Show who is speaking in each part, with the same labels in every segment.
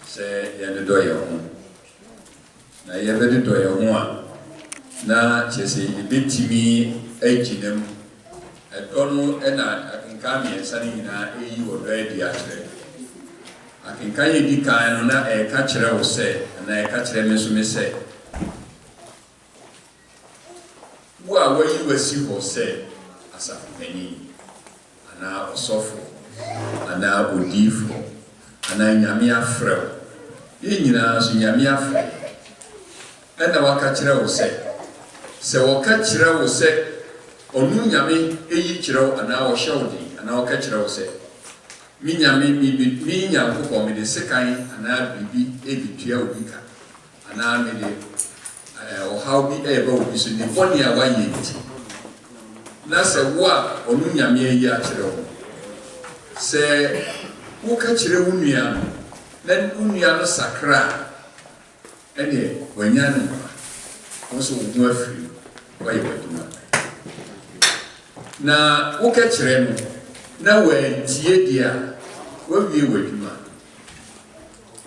Speaker 1: say Yanadoyo. Na yɛbɛde dɔ yɛn ho a na kyerɛ yɛbɛtumi agyina mu ɛdɔ no ɛna akenka mmiɛnsa no nyinaa ɛyi wɔ dɔ adi akyerɛ akenka yɛdi kan no na ɛka kyerɛ wo sɛ na ɛka kyerɛ me nso me sɛ wo a wayi wasi hɔ sɛ asafopanyin anaa ɔsɔfo anaa odiifo anaa nyame afrɛ wo yɛn nyinaa nso nyame afrɛ ɛna waka kyerɛ wo sɛ wɔka kyerɛ wo sɛ ɔno nyame ɛyi kyerɛ wo anaa ɔhyɛ wo den anaa wɔka kyerɛ wo sɛ me nyame me nyankopɔn mede sekan anaa biribi ɛbitua wo bi ka anaa mede ɔhaw bi ɛyɛba wo bi so ne bɔne a woayɛ nti na sɛ wo a ɔno nyame ayi akyerɛ wo sɛ woka kyerɛ wo nua no na wo nua no sakra ɛne wanya no wo so wo ho afiri wayɛ w'adwuma na woka kyerɛ no na wantie deɛ a wawie w'adwuma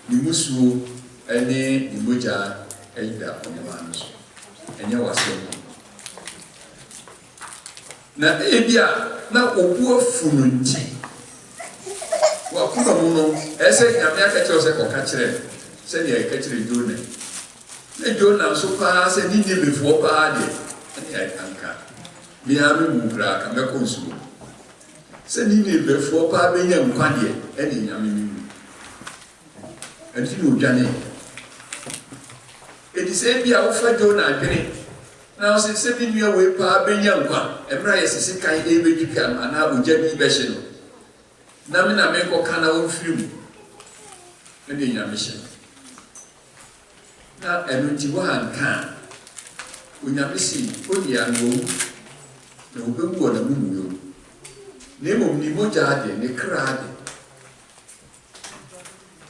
Speaker 1: ne musuo ne ne mogya ɛda ɔnema no so ɛnyɛ w'asɛm na ebi a na obu afu no nti wakoma mu no ɛsɛ nyame aka kyerɛ sɛ ɔka kyerɛ sɛdeɛ ɛka kyerɛ Jona na Jona nso paa sɛ ne Ninewefoɔ paa deɛ ɛne anka mea me mu koraa ka mɛkɔ nsuo sɛ ne Ninewefoɔ paa bɛnya nkwa deɛ ɛne nyame me mu ɛnti na odwane ɛdi sɛ bi a wofa Jona adwene na ɔsɛ sɛ bi nua wei paa bɛnya nkwa ɛmmerɛ yɛ sese kan ɛbɛdwika no anaa ogya bi bɛhye no na me na mekɔka na wɔmfiri mu ɛne nyame hyɛ no na ɛno nti woanka a onyame si ɔnia no wɔ mu na wobɛwu wɔ n'amumuyɛ mu na mmom ne mogya ade ne kra ade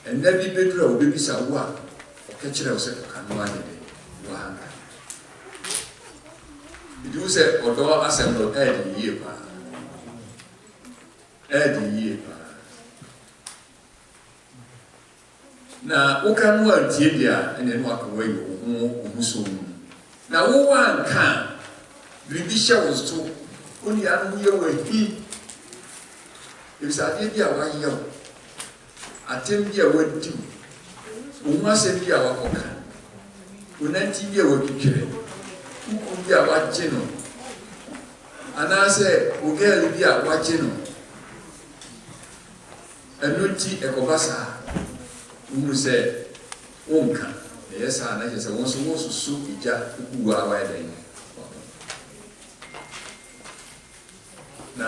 Speaker 1: ɛnna bi bɛduru a wobɛbisa wo a ɔka kyerɛ wo sɛ ɔka no ayɛ dɛ woanka ɛdi wo sɛ ɔdɔ asɛm no ɛɛde yie paa na woka no antie deɛ a ɛne no aka wayi wo ho so mu na wo anka biribi hyɛ wo so onua no woyɛ wahi ebisa adeɛ bi a wayɛ wo atɛm bi a wadi wo ho asɛm bi a wakɔka wonanti bi a watwitwerɛ wokum bi a wagye no anaasɛ wo gaali bi a wagye no ɛno nti ɛkɔba saa wunu sɛ wonka ɛyɛ saa na kyerɛ sɛ wo nso wosusu igya wokuwu a wayɛ dɛn na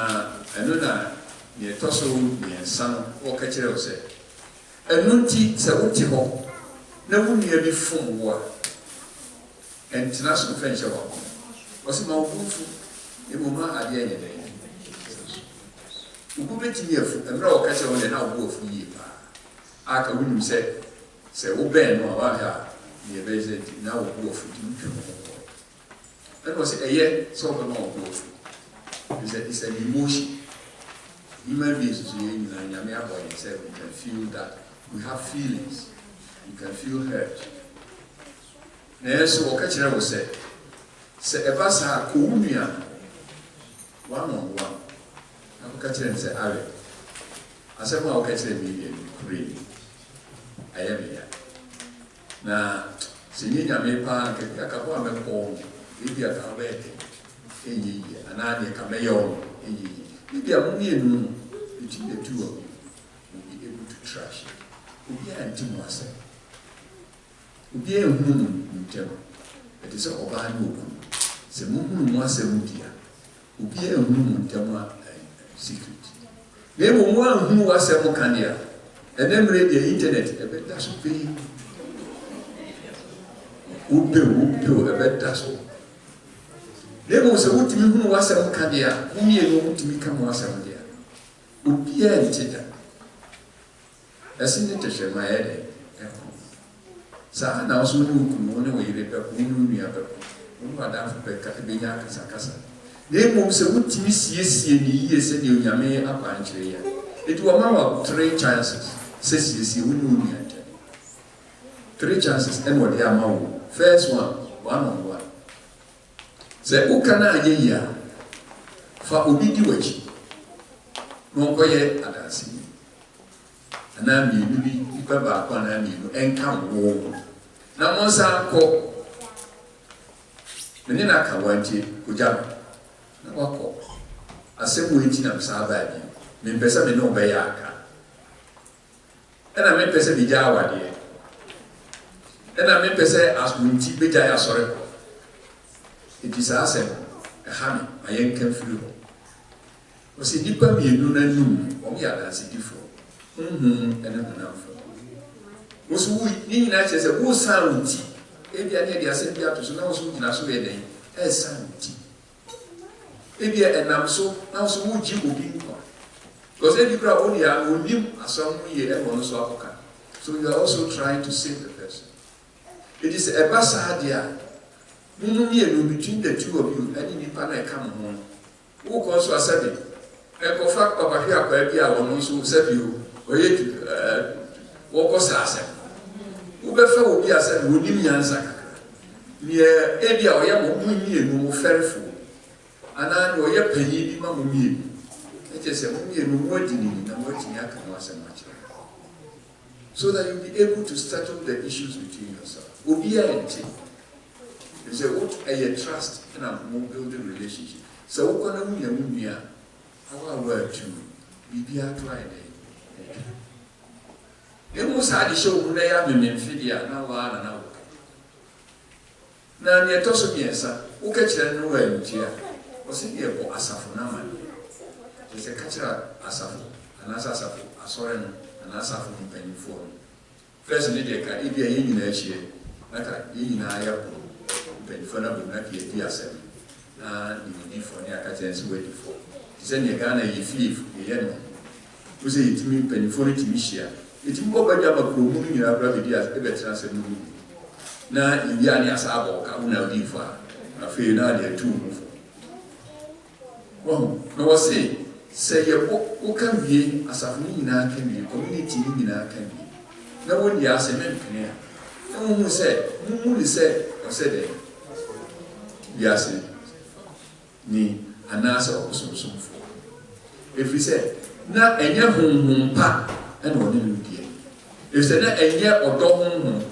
Speaker 1: ɛno na neɛ ɛtɔ so mmiɛnsa no wɔka kyerɛ wo sɛ ɛno nti sɛ wote hɔ na wo nua bi fom wo a ɛntena so mfa nhyɛ wɔ wɔsɛ ma wo bo mfu mmom a adeɛ nyɛ dɛn wo bo bɛtumi afu ɛmmerɛ a wɔka kyerɛ wo deɛ na wo bo afu yie paa aka wonim sɛ wobɛn no a wahwɛ a neɛ ɛbɛyɛ sɛ na wo bo afu nti wotwa ho ɛna wɔ sɛ ɛyɛ sɛ wobɛma wo bo afu it's an emotion. Human beings, we can feel that we have feelings. You can feel hurt. Now, so what can I say? Say, if I say, "Kounia," one on one, I can tell you say, "Ari." I said, "Well, I can tell you, really, I am here." Now, since you me pa, I can go and home. If you are coming, and I can make your maybe a movie between the two of you will be able to trash it. We'll be a team myself. We'll be a woman in terror. It is all about you. The woman was a media. We'll be a woman in terror secret. They were one who was a Mokandia, and then read the internet. A bit that's pay. Who a bit that's all. Lemo sɛ wotumi hunu wasɛm ka deɛ a womienu wotumi ka mo wasɛm deɛ a obiara nte da ɛse ne tɛhwɛ ma ɛyɛ dɛ ɛko saa na wo so ne wokum wo ne wo yere bɛko wo ne wo nua bɛko wo ne wadamfo bɛka ɛbɛnya akasakasa na mmom sɛ wotumi siesie ne yie sɛdeɛ onyame akwankyerɛ yɛ ɛti wɔma wa 3 chances sɛ siesie wo ne wo nua ntɛm 3 chances and what they are now. First one on one. Say, who can I hear? For Obidi Wachi. No, Koye Adasi. And I'm you be back on and come home. Now, Monsa ko. Menina Kawanti, Kujama. Wako. A simple eating of Sababi. Mimpesa me no bayaka. And I mean, Pesa Bijawa, dear. And I mean, Pesa as Winti Bijaya, sorry. It is a hammy, I ain't confused. Was it deeper me, no, or me, as it before. And enough. Was we, in that as a wood sound tea. Maybe I need a send out to know so much as sound tea. Maybe and now so would you be one. Because every crowd only will live as some year and one so. So you are also trying to save the person. It is a bad idea. No between the two of you, and in the come home. Who also said it? And for fact, Papa here, baby, I will also save you, or yet, walk us as who be as a would be answer. Near Abia or Yamu, no fair fool. And I know your penny, Mamma. It is a movie no more dealing and watching Yakan much. So that you'll be able to settle the issues between yourself. Obia and Tim. It's a what a trust and a building relationship. So, what can we mean? Our word to be a client. They must have the show when they are in Philia, now one and out. Now, near Tosomiesa, who catch a no way here was in here for Asafonama. There's a catcher Asafo, an Asafo, a Soren, and Asafo in penny form. First, Lydia, if you're in the like a in Ayapo. Penifona bunaki epiasem na ni for ni akatensi wedi for send ye Ghana ye fif ye no uze yitimi penifona timishia yitimi boba dia makromu ni na bra bidi as ebetra sem no na ibia ni asabo ka una odi fa afi na de tu mu oh no wase say ye o kan wie asafu ni na kan wie community ni na kan wie na woni asemen kene na mu say mu ni say o say de yes, ni anasa osumsum for. If we say, na enya hum pa, and one in the if say na enya odo hum,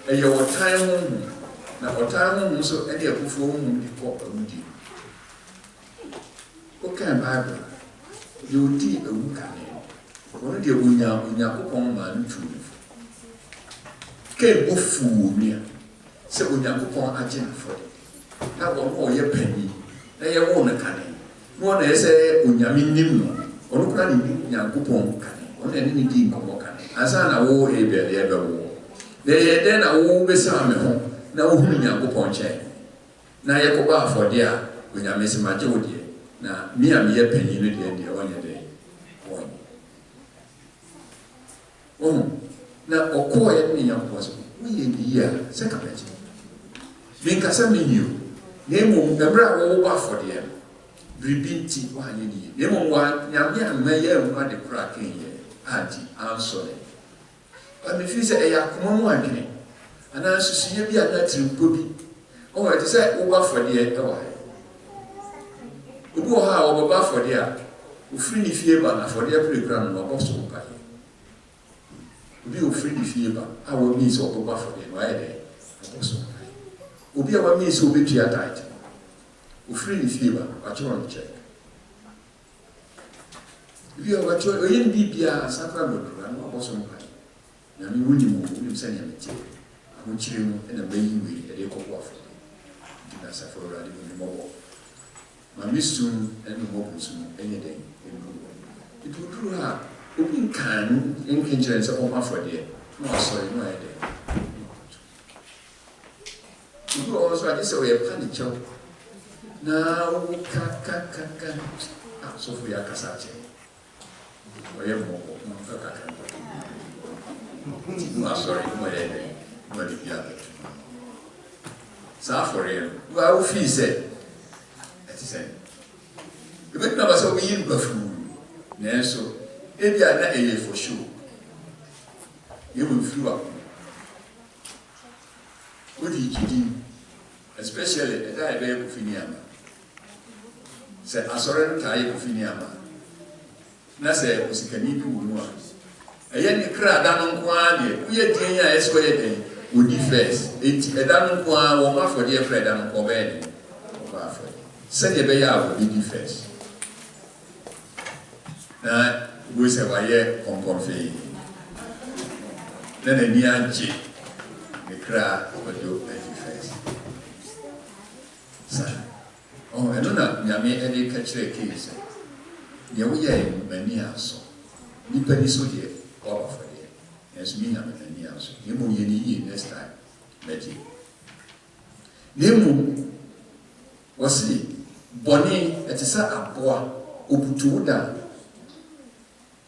Speaker 1: and your time na or time so any of whom the cop amudi. Okay, Bible, you did a wookane. One of the unya man true. Came bufu near. So unya agent for it. Now, one more penny, they are one a canny. One say, Unyamin, or look at him, Yankupon canny, on any deep of canny. As I know, a belly ever war. They then are all beside me home, now whom Yankupon check. Now Yakoba for dear, when I miss my Jody. Now, me and me a penny in the end of the day. Oh, now, or quiet me, young person. We in the year, second pension. Make us a menu. Name the bra over for them. Bribinti, one you need. Name one, young mayor, one the cracking here. Auntie, I'm sorry. But if you say, I come one day, and I should see you be a natural booby. Oh, it is over for the hour. We go how over for the air. We free the fever for their program of Boston Pie. We will free the fever. I will miss over for the why day. Boston. Obi awa mi so be tia tight. O free the fever, what you want to check. If you are what you are in Bibia, Sacra Bodra, and Boston Pie. Now, you wouldn't send him a tea. I want you in a baby way, a deco waffle. That's a for a mobile. My miss soon and the mobile soon, any day. It would do her. Open can in conjunction of my for dear. No, sorry, no idea. You also I just say a panic job. Now, so we are Casace. I am more. No, sorry, my day. But if you have it. For him. Well, he said, that is it. You make no so we in buffoon. Yes, so if you are not a for sure, you will flew up. wodi gidi especially at I be Kufiniama. Say Asoran Tai Kufiniama. Nase Usikani Umua. A yen cra down Kwani, we are doing a square would be first. It's a down Kwa or for dear Fred and Corbett. Send a bear would be first. Now, we say, why, on config. Then a near G, the cra would do first. Oh, I don't know, Yami, any catch a case. Yawe, many answer. Nipani so dear, all of it. As me, I'm any answer. Nemo Yeni next time. Betty. Nemo was it Bonnie at a sa a boa, Uputuda.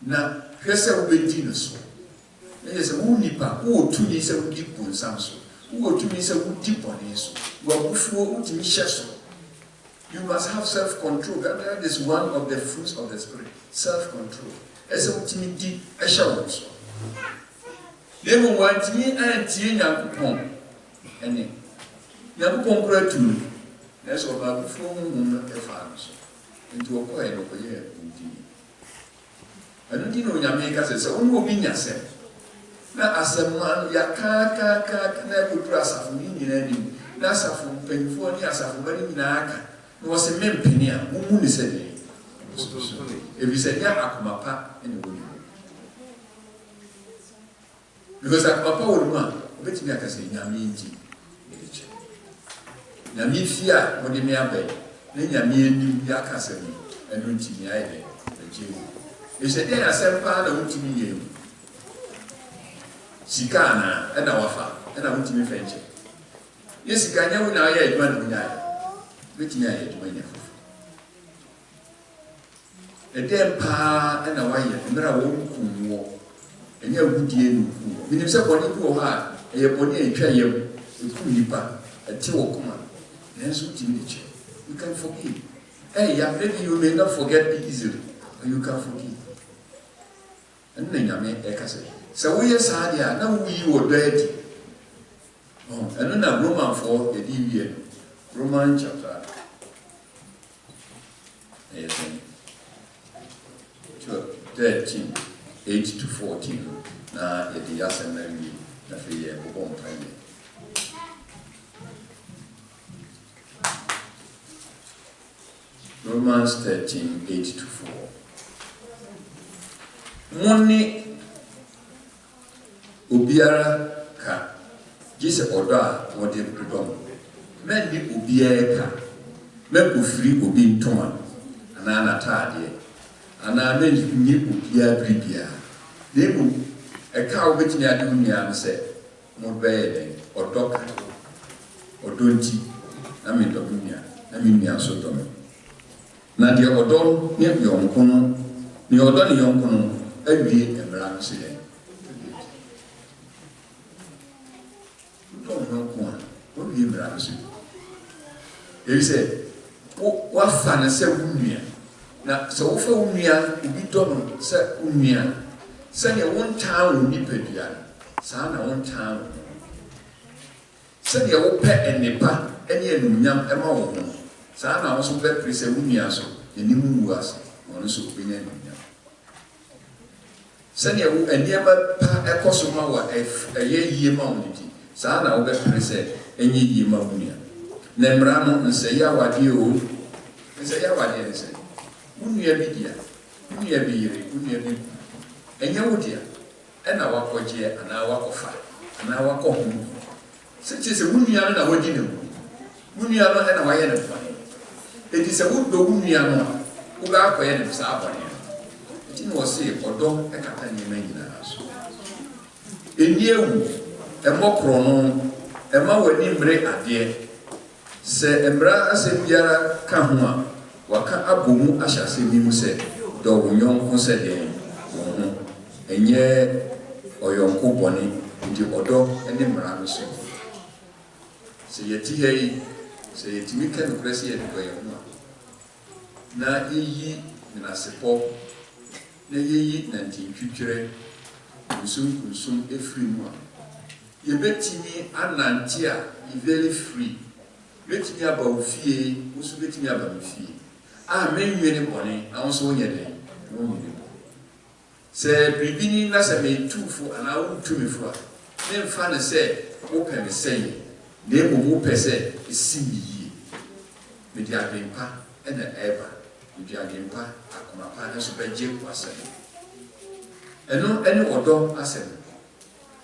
Speaker 1: Na, here's a wedding so. There's a wound nipper, who 2 days a deep on Samson, who 2 days a wood deep on his, well, before Utimishaso. You must have self-control. That is one of the fruits of the Spirit. Self-control. As a timidity, a shower. They will want me and tea Yakupon. And Yakupon bread to me. That's about the 4 women of farms. Into a quiet over here, indeed. I don't know Yamaka says, "Oh, no, be yourself." Now, as a man, Yaka, never press of me in any. That's a from Penfonia, as a very Naka. Was a man penia, who is a day. If you said, yeah, Akumapa, anybody. Because Akumapa would man, which me I can say, Yamiji. Yami fear, what you may have, then Yami Yakasemi, and Runtini Ide, the Jew. You said, there are some part of Runtini. Sikana, and our father, and I want to be French. Yes, Ganya will now yet one night. Which I had when you a damn pa and a wire, and there are one walk, and you would deal. When you say what you go hard, and your body and try you with Kulipa, a 2 o'clock, and so teenage. You can forgive. Hey, maybe you may not forget it easily, but you can forgive. And then I made a cassette. So we are sad, now we were dirty. Oh, and then a Roman for the DVN. Roman chapter 13, 8 to 14. Now, at the assembly, the year of 1 time. Romans 13, 8 to 4. Money Ubiara ka Jesus Oda, what they predom. Men be Ubiaka, men who free Ubin Toman, and Anatadia, and I made Ubia Bribia. They will a cow which near Dunia said, Mobile or Docker or Dunti, I mean Dominia, I mean Sotomi. Nadia Odon, near your Kono, the Odon Yonkono, every Emran Sile. Don't know one, what do you Emran Sile? He said, what fun is a Umia? Now, so for Umia, we don't say Umia. Send your 1 town in Nipedia, Sana 1 town. Send your pet and Nipa, any Yam Emma. Sana also bet Prisa Umia, so the new was on so opinion. Send your and never a Cosuma, a year mountain. Sana bet Prisa, any year mountain. Nembrano and say, Yawa dear, and say, Yawa dear, say, Unia Bidia, Unia Biri, Unia Biri, and Yawodia, and our Kogia, and our Kofa, and our Kohum. Such is a Unia and a Wadino, Unia and a Wayan. It is a wood go Unia, who got Wayan and Sabania. It was safe or dog a captain in many house. In you, a more chrono, a more nimbre at the se embra ase biara ka ho a waka abomu ahyase bi mu se do wonyon se de ho enye oyonko boni ndi odo ene mra no so se yeti hei se yeti mi kan kresi e do yemo na yi na sepo na yi na ntintwitwere kusum efiri mu a you bet me anantia, you very free. Bet me about fear, also bet me about fear. I mean, you any money, I also want your name. Say, beginning as I made 2 for an hour to me for. Then Fanny said, open the saying, name of per se is see ye. With your grandpa and the ever, with your grandpa, I come upon us by Jim was and no any order as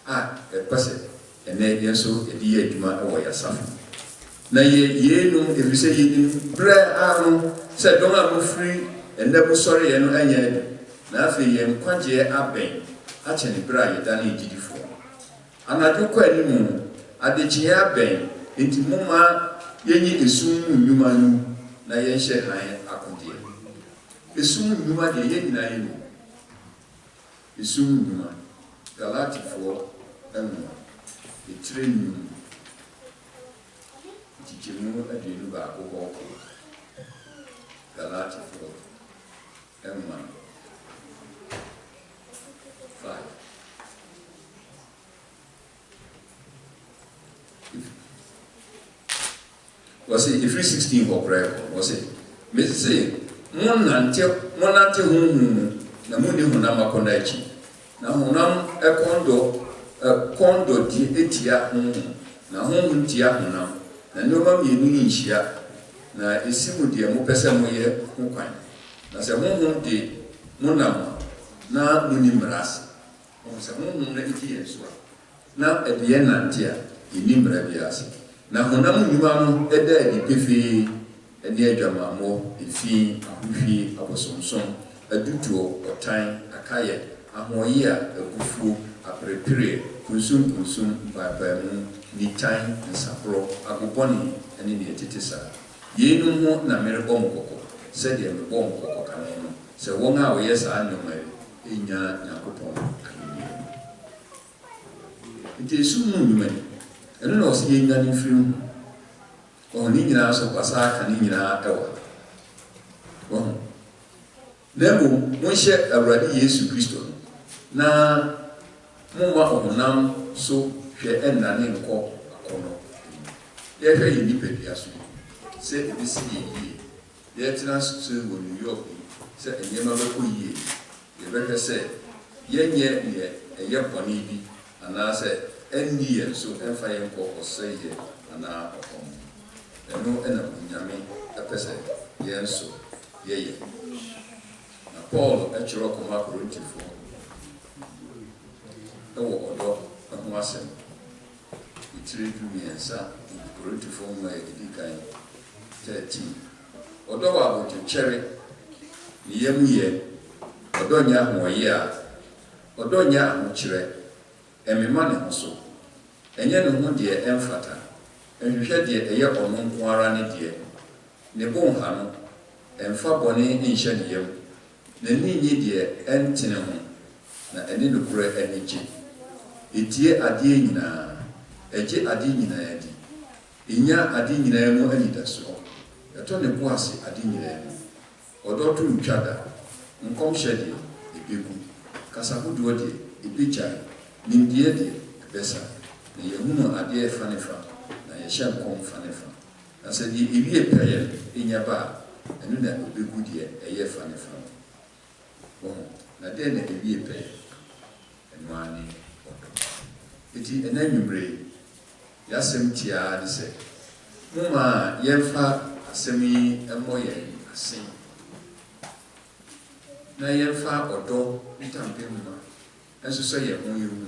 Speaker 1: a person, and then so a dear Juma away a suffering. Na ye no if you say ye bread arm said don't have free and never sorry and any na afi ye nkwaje aben a chene bra ye dan ejidi fo anadwo kwa animu adechie aben enti moma yenyi esum nnwuma nu na ye hye han akodie esum nnwuma de ye nyina ye no esum nnwuma Galatifo etire nnwuma Jimu adwenu baako hɔ Galatifo Emma 5 was it if 16 for prayer was it me say monante hunhun na muni hunam akonda echi na hunam kondo di etia hunhun na hunhun tia hunam na noma mienu nhia na esimu de mo pese mo ye ho kwan na se honhom de monam na muni mras o se honhom na iti yeso na ede nante a eni mra biase na honam nyuma no eda di pefe ene adwama mo efi ahwehwi abosomsom adutuo otan akaye ahoyi a akufu aprepire kunsum baba mu nitan nsapro agoboni ene ne tetesa yenu ho na merebɔ mkoko sɛ de me bɔ mkoko kan no sɛ wɔn a wɔyɛ saa nyoma enya yakopɔn ahemie nti sumu nyuma ɛno na ɔsɛ yenya ne mfirim ɔno ne nyinaa so kwasa ka ne nyinaa ɛwɔ wɔn na mo hyɛ Awurade Yesu Kristo na mo ma ɔnam so hwɛ ɛnna ne nkɔ akɔnɔ yɛhwɛ yɛ nipa bia so sɛ ebisi yie yɛtena so wɔ New York sɛ nneɛma bɛkɔ yie yɛbɛhwɛ sɛ yɛnyɛ neɛ ɛyɛ bɔne bi anaasɛ ɛnni yɛn so ɛmfa yɛn kɔ ɔsɛ yɛ anaa ɔkɔm ɛno ɛna Onyame ɛpɛ sɛ yɛn so yɛyɛ na Paul ɛkyerɛ kɔma Korintifoɔ ɛwɔ ɔdɔ ɛho asɛm itire du mmiɛnsa Korintifoɔ mu a yɛdi kan 13 ɔdɔ wɔ abɔdwokyɛre ne yɛmu yɛ ɔdɔ nyɛ ahoɔyɛ a ɔdɔ nyɛ ahokyerɛ ɛmema ne ho so ɛnyɛ ne ho deɛ ɛmfata ɛhwehwɛ deɛ ɛyɛ ɔno nko ara ne deɛ ne bonha no ɛmfa bɔne nhyɛ ne yam n'ani nye deɛ ɛntene ho na ɛne nokorɛ ani gye ɛtie adeɛ nyinaa ɛgye adeɛ nyinaa di ɛnya adeɛ nyinaa mu anidasoɔ ɛtɔ ne bo ase adeɛ nyinaa mu ɔdɔ to ntwa da nkɔmhyɛ deɛ ɛbɛgu kasahodoɔ deɛ ɛbɛgyae nimdeɛ deɛ ɛbɛsa na yɛhunu adeɛ fa ne fa na yɛhyɛ nkɔm fa ne fa na sɛ deɛ ɛwie pɛyɛ ɛnya ba a ɛno na ɛbɛgu deɛ ɛyɛ fa ne fa na deɛ na ɛwie pɛyɛ ɛno ara ne ɔdɔ ɛti ɛna nwummere yɛasɛm tiaa ne sɛ moma yɛmfa asɛm yi mmɔ yɛn ase na yɛmfa ɔdɔ ntampe mu a ɛnso yɛn ho yɛhu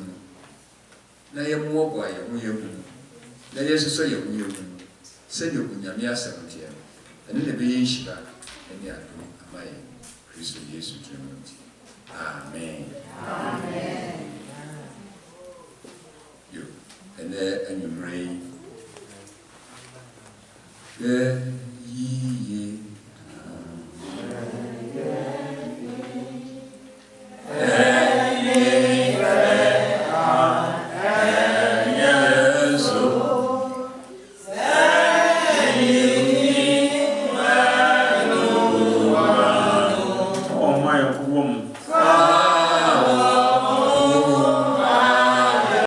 Speaker 1: na yɛmmoaboa yɛn ho yɛhu na yɛnso yɛn ho yɛhu sɛdeɛ Onyame asɛm teɛ ɛno na ɛbɛyɛ nhyira ne adom ama yɛn Kristo Yesu Kristo nti amen amen yo ɛnɛ anwummere yi